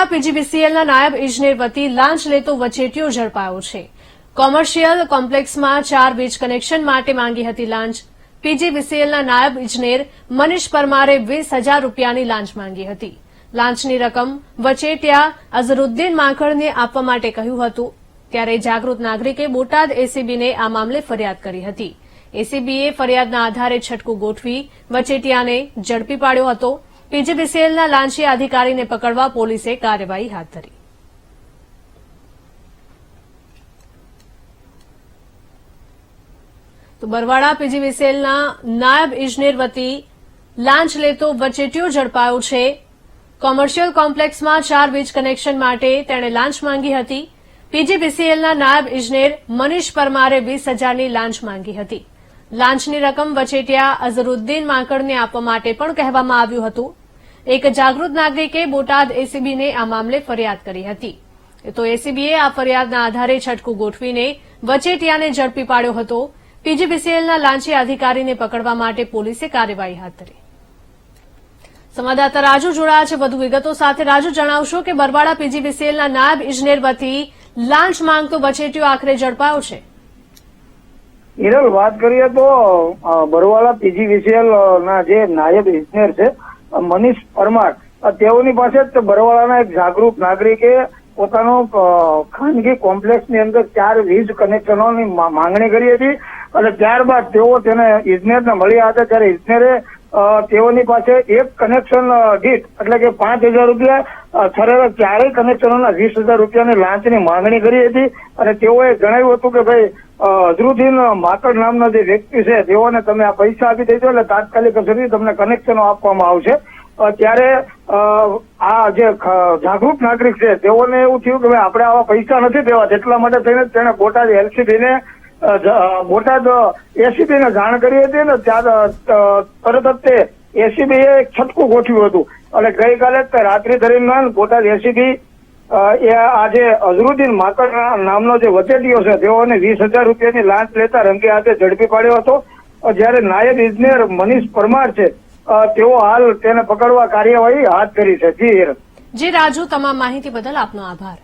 બરવાડા પીજીવીસીએલના નાયબ ઇજનેર વતી લાંચ લેતો વચેટિયો ઝડપાયો છે। કોમર્શિયલ કોમ્પ્લેક્સમાં 4 વીજ કનેક્શન માટે માંગી હતી લાંચ। પીજીવીસીએલના નાયબ ઇજનેર મનીષ પરમારે 20,000 રૂપિયાની લાંચ માંગી હતી। લાંચની રકમ વચેટિયા અઝરુદ્દીન માંકડને આપવા માટે કહ્યું હતું, ત્યારે જાગૃત નાગરિકે બોટાદ એસીબીને આ મામલે ફરિયાદ કરી હતી। એસીબીએ ફરિયાદના આધારે છટકું ગોઠવી વચેટિયાને ઝડપી પાડ્યો હતો। પીજીવીસીએલના લાંચી અધિકારીને પકડવા પોલીસે કાર્યવાહી હાથ ધરી। તો બરવાડા પીજીવીસીએલના નાયબ ઇજનેર વતી લાંચ લેતો વચેટિયો ઝડપાયો છે। કોમર્શિયલ કોમ્પ્લેક્સમાં 4 વીજ કનેક્શન માટે તેણે લાંચ માંગી હતી। પીજીવીસીએલના નાયબ ઇજનેર મનીષ પરમારે 20,000ની લાંચ માંગી હતી। લાંચની રકમ વચેટિયા અઝરુદ્દીન માંકડને આપવા માટે પણ કહેવામાં આવ્યું હતું। એક જાગૃત નાગરિકે બોટાદ એસીબીને આ મામલે ફરિયાદ કરી હતી, તો એસીબીએ આ ફરિયાદના આધારે છટકું ગોઠવીને વચેટિયાને ઝડપી પાડ્યો હતો। પીજીવીસીએલના લાંચી અધિકારીને પકડવા માટે પોલીસે કાર્યવાહી હાથ ધરી। સંવાદદાતા રાજુ જોડાયા છે વધુ વિગતો સાથે। રાજુ, જણાવશો કે બરવાડા પીજીવીસીએલના નાયબ ઇજનેર વતી લાંચ માંગતો વચેટિયો આખરે ઝડપાયો છે। હિરલ, વાત કરીએ તો બરવાડા પીજીવીસીએલ ના જે નાયબ ઇજનેર છે મનીષ પરમાર, તેઓની પાસે બરવાડાના એક જાગૃત નાગરિકે પોતાનો ખાનગી કોમ્પ્લેક્સની અંદર 4 વીજ કનેક્શનોની માંગણી કરી હતી અને ત્યારબાદ તેઓ તેને ઇજનેરને મળ્યા હતા, ત્યારે ઇજનેરે તેઓની પાસે એક કનેક્શન દીઠ એટલે કે 5,000 રૂપિયા સરેરાશ 4 કનેક્શનોના 20,000 રૂપિયાની લાંચની માંગણી કરી હતી અને તેઓએ જણાવ્યું હતું કે ભાઈ અઝરુદ્દીન માંકડ નામનો જે વ્યક્તિ છે તેઓને તમે આ પૈસા આપી દેજો એટલે તાત્કાલિક અસરથી તમને કનેક્શનો આપવામાં આવશે। ત્યારે આ જે જાગૃત નાગરિક છે તેઓને એવું થયું કે ભાઈ આપણે આવા પૈસા નથી દેવા, એટલા માટે થઈને તેણે બોટાદ એલસીબીને બોટાદ એસીબીને જાણ કરી હતી ને તરત જ તે એસીબીએ છટકું ગોઠવ્યું હતું અને ગઈકાલે રાત્રિ દરમિયાન બોટાદ એસીબી આજે અઝરુદ્દીન માંકડ નામનો જે વચેટિયો છે તેઓને 20,000 રૂપિયાની લાંચ લેતા રંગે હાથે ઝડપી પાડ્યો હતો। જ્યારે નાયબ ઇજનેર મનીષ પરમાર છે તેઓ હાલ તેને પકડવા કાર્યવાહી હાથ ધરી છે। જી રાજુ, તમામ માહિતી બદલ આપનો આભાર।